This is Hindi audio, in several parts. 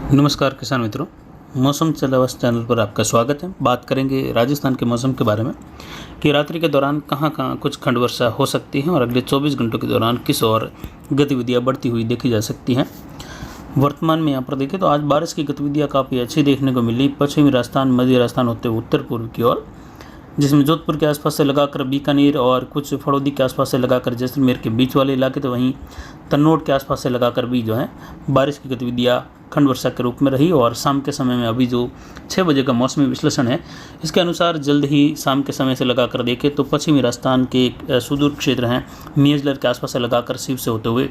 नमस्कार किसान मित्रों। मौसम चलावस चैनल पर आपका स्वागत है। बात करेंगे राजस्थान के मौसम के बारे में कि रात्रि के दौरान कहां-कहां कुछ खंड वर्षा हो सकती है और अगले 24 घंटों के दौरान किस और गतिविधियां बढ़ती हुई देखी जा सकती हैं। वर्तमान में यहाँ पर देखें तो आज बारिश की गतिविधियां काफ़ी अच्छी देखने को मिली। पश्चिमी राजस्थान, मध्य राजस्थान होते हुए उत्तर पूर्व की ओर, जिसमें जोधपुर के आसपास से लगाकर बीकानेर और कुछ फड़ौदी के आसपास से लगाकर जैसलमेर के बीच वाले इलाके, तो वहीं तन्नोट के आसपास से लगाकर भी जो है बारिश की गतिविधियां खंड वर्षा के रूप में रही। और शाम के समय में अभी जो 6 बजे का मौसमी विश्लेषण है, इसके अनुसार जल्द ही शाम के समय से लगाकर देखें तो पश्चिमी राजस्थान के सुदूर क्षेत्र हैं मियजलर के आसपास से लगाकर शिव से होते हुए,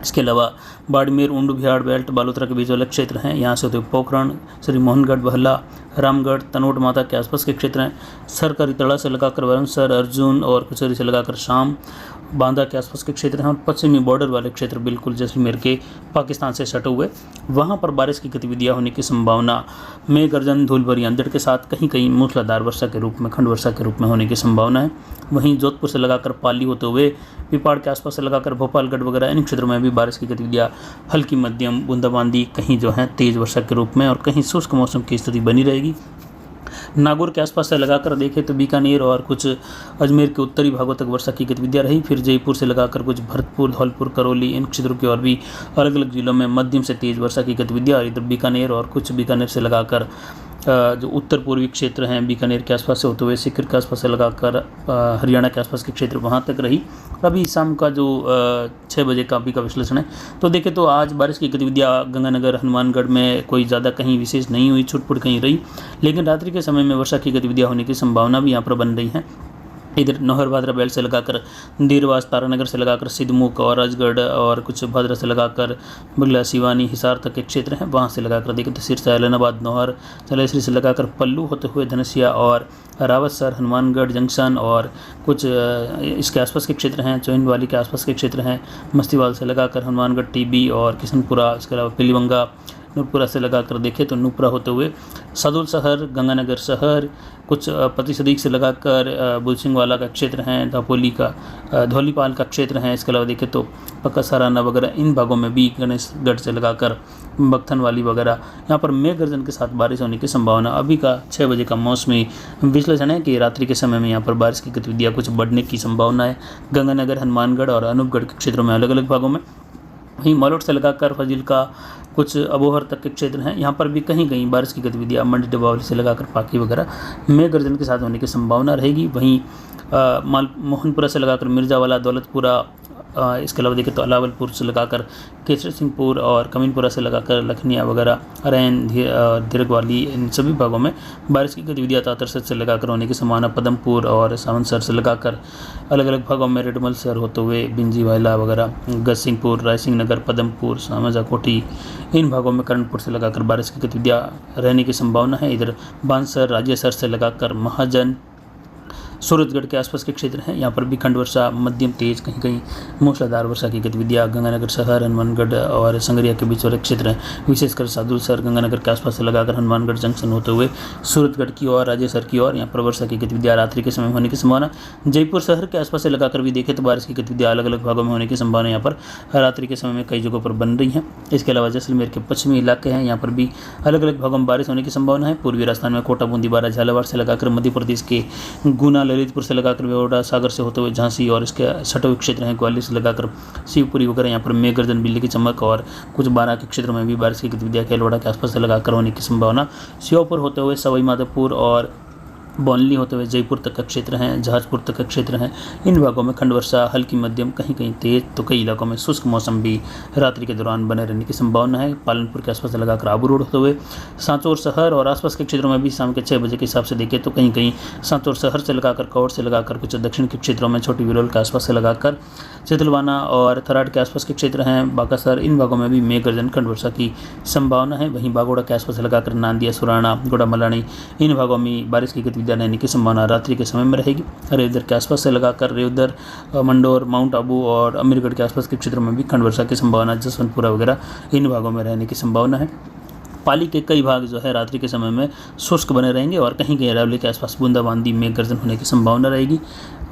इसके अलावा बाड़मेर, ऊंड, बिहाड़ बेल्ट, बालोतरा के बीच वाले क्षेत्र हैं, यहाँ से होते हुए पोखरण, श्री मोहनगढ़, बहला, रामगढ़, तनोट माता के आसपास के क्षेत्र हैं, सरकारी तड़ा से लगाकर वरमसर, अर्जुन और कुचरी से लगाकर शाम, बांदा के आसपास के क्षेत्र हैं और पश्चिमी बॉर्डर वाले क्षेत्र बिल्कुल जैसलमेर के पाकिस्तान से सटे हुए, वहाँ पर बारिश की गतिविधियाँ होने की संभावना, मेघ गर्जन, धूल भरी अंधड़ के साथ कहीं कहीं मूसलाधार वर्षा के रूप में, खंड वर्षा के रूप में होने की संभावना है। वहीं जोधपुर से लगाकर पाली होते हुए पिपाड़ के आसपास से लगाकर भोपालगढ़ वगैरह इन क्षेत्रों में भी बारिश की गतिविधियाँ हल्की मध्यम बूंदाबांदी, कहीं जो है तेज वर्षा के रूप में और कहीं शुष्क मौसम की स्थिति बनी रहेगी। नागौर के आसपास से लगाकर देखें तो बीकानेर और कुछ अजमेर के उत्तरी भागों तक वर्षा की गतिविधियां रही। फिर जयपुर से लगाकर कुछ भरतपुर, धौलपुर, करौली इन क्षेत्रों की ओर भी अलग अलग जिलों में मध्यम से तेज वर्षा की गतिविधियां, और इधर बीकानेर और कुछ बीकानेर से लगाकर जो उत्तर पूर्वी क्षेत्र हैं बीकानेर के आसपास से होते हुए सीकर के आसपास से लगाकर हरियाणा के आसपास के क्षेत्र वहाँ तक रही। अभी शाम का जो 6 बजे का अभी का विश्लेषण है, तो देखें तो आज बारिश की गतिविधियाँ गंगानगर, हनुमानगढ़ में कोई ज़्यादा कहीं विशेष नहीं हुई, छुटपुट कहीं रही, लेकिन रात्रि के समय में वर्षा की गतिविधियाँ होने की संभावना भी यहाँ पर बन रही है। इधर नौहर भादरा बेल्ट से लगाकर देरवास, तारानगर से लगाकर सिद्धमुख और राजगढ़ और कुछ भादरा से लगाकर बगला, सिवानी, हिसार तक के क्षेत्र हैं, वहाँ से लगाकर देखें तो सिरसा, ऐलनाबाद, नौहर, चलेसरी से लगाकर पल्लू होते हुए धनसिया और रावतसर, हनुमानगढ़ जंक्शन और कुछ इसके आसपास के क्षेत्र हैं, चोइनवाली के आसपास के क्षेत्र हैं, मस्तीवाल से लगाकर हनुमानगढ़, टीबी और किशनपुरा, इसके अलावा पीलीबंगा, नूरपुरा से लगाकर देखें तो नूरपुरा होते हुए सदुल शहर, गंगानगर शहर, कुछ पति सदीक से लगाकर बुलसिंहवाला का क्षेत्र हैं, दापोली का, धौलीपाल का क्षेत्र हैं, इसके अलावा देखें तो पक्का सराना वगैरह इन भागों में भी गणेशगढ़ से लगाकर बख्तनवाली वगैरह यहाँ पर मेघ गर्जन के साथ बारिश होने की संभावना। अभी का 6 बजे का मौसमी विश्लेषण है कि रात्रि के समय में यहाँ पर बारिश की गतिविधियाँ कुछ बढ़ने की संभावना है गंगानगर, हनुमानगढ़ और अनूपगढ़ के क्षेत्रों में अलग अलग भागों में। वहीं मलोट से लगाकर फजील का कुछ अबोहर तक के क्षेत्र हैं, यहाँ पर भी कहीं कहीं बारिश की गतिविधियाँ मंडी डबावली से लगाकर पाकी वगैरह मेघ गर्जन के साथ होने की संभावना रहेगी। वहीं मोहनपुरा से लगाकर मिर्जावाला, दौलतपुरा, इसके अलावा देखें तो अलावलपुर से लगाकर केसर सिंहपुर और कमीनपुरा से लगाकर लखनिया वगैरह, अरैन, दीर्घवाली, इन सभी भागों में बारिश की गतिविधियाँ तातरसर से लगाकर होने की संभावना। पदमपुर और सावनसर से लगाकर अलग अलग भागों में रेडमल सर होते हुए बिंजी वायला वगैरह, गजसिंहपुर, रायसिंह नगर, पदमपुर, सामाजा कोठी इन भागों में करणपुर से लगाकर बारिश की गतिविधियाँ रहने की संभावना है। इधर बांसर, राजेसर से लगाकर महाजन, सूरतगढ़ के आसपास के क्षेत्र हैं, यहाँ पर भी खंड वर्षा मध्यम तेज, कहीं कहीं मूसलाधार वर्षा की गतिविधियाँ गंगानगर शहर, हनुमानगढ़ और संगरिया के बीच वाले क्षेत्र हैं, विशेषकर सादुलसर, गंगानगर के आसपास से लगाकर हनुमानगढ़ जंक्शन होते हुए सूरतगढ़ की ओर, राजेसर की ओर, यहाँ पर वर्षा की गतिविधियाँ रात्रि के समय होने की संभावना। जयपुर शहर के आसपास से लगाकर भी देखें तो बारिश की गतिविधियाँ अलग अलग भागों में होने की संभावना यहाँ पर रात्रि के समय में कई जगहों पर बन रही हैं। इसके अलावा जैसलमेर के पश्चिमी इलाके हैं, यहाँ पर भी अलग अलग भागों में बारिश होने की संभावना है। पूर्वी राजस्थान में कोटा, बूंदी, बारा, झालावाड़ से लगाकर मध्य प्रदेश के गुना, ललितपुर से लगाकर बेवड़ा, सागर से होते हुए झांसी और इसके सटे हुए क्षेत्र हैं, ग्वालियर से लगाकर शिवपुरी वगैरह, यहाँ पर मेघ गर्जन, बिजली की चमक और कुछ बारां के क्षेत्रों में भी बारिश की गतिविधियाँ खेलवाड़ा के आसपास से लगाकर होने की संभावना। श्योपुर होते हुए सवाई माधोपुर और बौनली होते हुए जयपुर तक का क्षेत्र हैं, जहाजपुर तक का क्षेत्र हैं, इन भागों में खंड वर्षा हल्की मध्यम, कहीं कहीं तेज, तो कई इलाकों में शुष्क मौसम भी रात्रि के दौरान बने रहने की संभावना है। पालनपुर के आसपास से लगाकर आबू रोड होते हुए सांचौर शहर और आसपास के क्षेत्रों में भी शाम के 6 बजे के हिसाब से देखें तो कहीं कहीं सांचौर शहर से लगाकर कौड़ से लगाकर कुछ दक्षिण के क्षेत्रों में छोटी विरोल के आसपास से लगाकर चितलवाना और थराड के आसपास के क्षेत्र हैं, बाकासर, इन भागों में भी मेघ गर्जन खंड वर्षा की संभावना है। वहीं बागोड़ा के आसपास से लगाकर नांदिया, सुराना, गोड़ा मलानी इन भागों में बारिश की गतिविधियाँ रहने की संभावना रात्रि के समय में रहेगी। रेवदर के आसपास से लगाकर रेवदर, मंडोर, माउंट आबू और अमीरगढ़ के आसपास के क्षेत्रों में भी खंड वर्षा की संभावना, जसवंतपुरा वगैरह इन भागों में रहने की संभावना है। पाली के कई भाग जो है रात्रि के समय में शुष्क बने रहेंगे और कहीं कहीं अरावली के आसपास बूंदाबांदी मेघ गर्जन होने की संभावना रहेगी।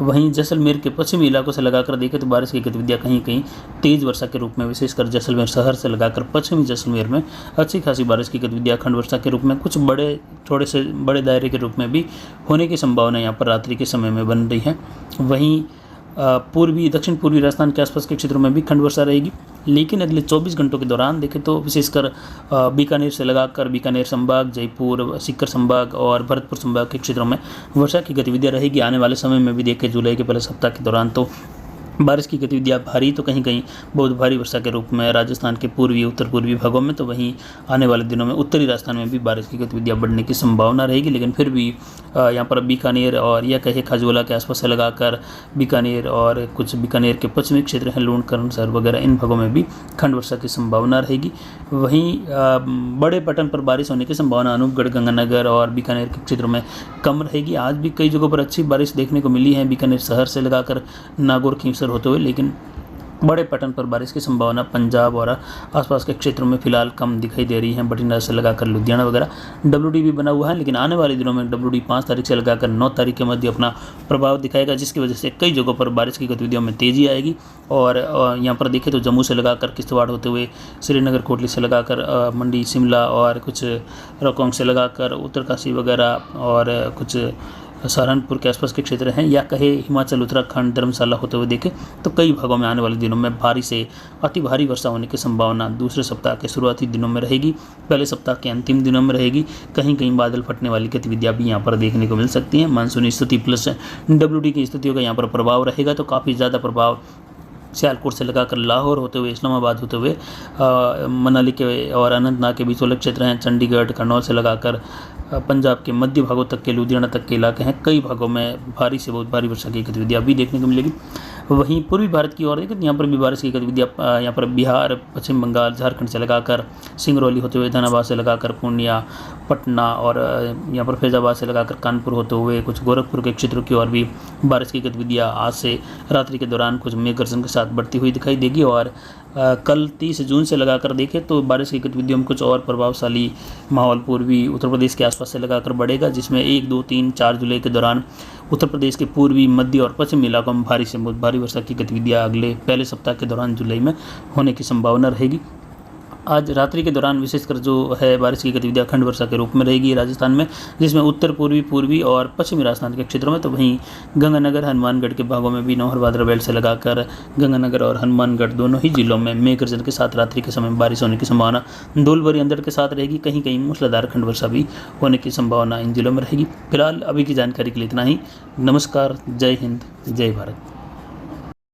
वहीं जैसलमेर के पश्चिमी इलाकों से लगाकर देखें तो बारिश की गतिविधियां कहीं कहीं तेज वर्षा के रूप में, विशेषकर जैसलमेर शहर से लगाकर पश्चिमी जैसलमेर में अच्छी खासी बारिश की गतिविधियां खंड वर्षा के रूप में कुछ थोड़े से बड़े दायरे के रूप में भी होने की संभावना यहाँ पर रात्रि के समय में बन रही है। वहीं दक्षिण पूर्वी राजस्थान के आसपास के क्षेत्रों में भी खंड वर्षा रहेगी, लेकिन अगले 24 घंटों के दौरान देखें तो विशेषकर बीकानेर से लगाकर बीकानेर संभाग, जयपुर, सीकर संभाग और भरतपुर संभाग के क्षेत्रों में वर्षा की गतिविधियां रहेगी। आने वाले समय में भी देखें जुलाई के पहले सप्ताह के दौरान तो बारिश की गतिविधियां भारी तो कहीं कहीं बहुत भारी वर्षा के रूप में राजस्थान के पूर्वी उत्तर पूर्वी भागों में, तो वहीं आने वाले दिनों में उत्तरी राजस्थान में भी बारिश की गतिविधियां बढ़ने की संभावना रहेगी। लेकिन फिर भी यहाँ पर बीकानेर और या कहे खाजोला के आसपास से लगाकर बीकानेर और कुछ बीकानेर के पश्चिमी क्षेत्र हैं लूण, करमसर वगैरह, इन भागों में भी खंड वर्षा की संभावना रहेगी। वहीं बड़े पैटर्न पर बारिश होने की संभावना अनूपगढ़, गंगानगर और बीकानेर के क्षेत्रों में कम रहेगी। आज भी कई जगहों पर अच्छी बारिश देखने को मिली है बीकानेर शहर से लगाकर नागौर, खींवसर होते हुए, लेकिन बड़े पैटर्न पर बारिश की संभावना पंजाब और आसपास के क्षेत्रों में फिलहाल कम दिखाई दे रही है। बठिंडा से लगाकर लुधियाना वगैरह WD भी बना हुआ है, लेकिन आने वाले दिनों में WD 5 तारीख से लगाकर 9 तारीख के मध्य अपना प्रभाव दिखाएगा, जिसकी वजह से कई जगहों पर बारिश की गतिविधियों में तेजी आएगी। और यहाँ पर देखें तो जम्मू से लगाकर किश्तवाड़ होते हुए श्रीनगर, कोटली से लगाकर मंडी, शिमला और कुछ रोकोंग से लगाकर उत्तरकाशी वगैरह और कुछ सहारनपुर के आसपास के क्षेत्र हैं, या कहे हिमाचल, उत्तराखंड, धर्मशाला होते हुए देखें तो कई भागों में आने वाले दिनों में भारी से अति भारी वर्षा होने की संभावना दूसरे सप्ताह के शुरुआती दिनों में रहेगी, पहले सप्ताह के अंतिम दिनों में रहेगी। कहीं कहीं बादल फटने वाली गतिविधियां भी यहाँ पर देखने को मिल सकती हैं। मानसूनी स्थिति प्लस WD की स्थितियों का यहाँ पर प्रभाव रहेगा, तो काफ़ी ज़्यादा प्रभाव सियालकोट से लगाकर लाहौर होते हुए, इस्लामाबाद होते हुए मनाली के और अनंतनाग के बीच वाले क्षेत्र हैं, चंडीगढ़, करनौल से लगाकर पंजाब के मध्य भागों तक के, लुधियाना तक के इलाके हैं, कई भागों में भारी से बहुत भारी वर्षा की गतिविधियाँ भी देखने को मिलेगी। वहीं पूर्वी भारत की ओर देखें यहाँ पर भी बारिश की गतिविधियाँ यहाँ पर बिहार, पश्चिम बंगाल, झारखंड से लगाकर सिंगरौली होते हुए, धनबाद से लगाकर पूर्णिया, पटना और यहाँ पर फैजाबाद से लगाकर कानपुर होते हुए कुछ गोरखपुर के क्षेत्रों की ओर भी बारिश की गतिविधियाँ आज से रात्रि के दौरान कुछ मेघ गर्जन के साथ बढ़ती हुई दिखाई देगी। और कल 30 जून से लगाकर देखें तो बारिश की गतिविधियों में कुछ और प्रभावशाली माहौल पूर्वी उत्तर प्रदेश के आसपास से लगाकर बढ़ेगा, जिसमें 1, 2, 3, 4 जुलाई के दौरान उत्तर प्रदेश के पूर्वी, मध्य और पश्चिमी इलाकों में भारी से बहुत भारी वर्षा की गतिविधियां अगले पहले सप्ताह के दौरान जुलाई में होने की संभावना रहेगी। आज रात्रि के दौरान विशेषकर जो है बारिश की गतिविधियां खंड वर्षा के रूप में रहेगी राजस्थान में, जिसमें उत्तर पूर्वी, पूर्वी और पश्चिमी राजस्थान के क्षेत्रों में, तो वहीं गंगानगर, हनुमानगढ़ के भागों में भी नौहर भादरा बेल्ट से लगाकर गंगानगर और हनुमानगढ़ दोनों ही जिलों में मेघ गर्जन के साथ रात्रि के समय बारिश होने की संभावना धूल भरी अंधड़ के साथ रहेगी। कहीं कहीं मूसलाधार खंड वर्षा भी होने की संभावना इन जिलों में रहेगी। फिलहाल अभी की जानकारी के लिए इतना ही। नमस्कार, जय हिंद, जय भारत।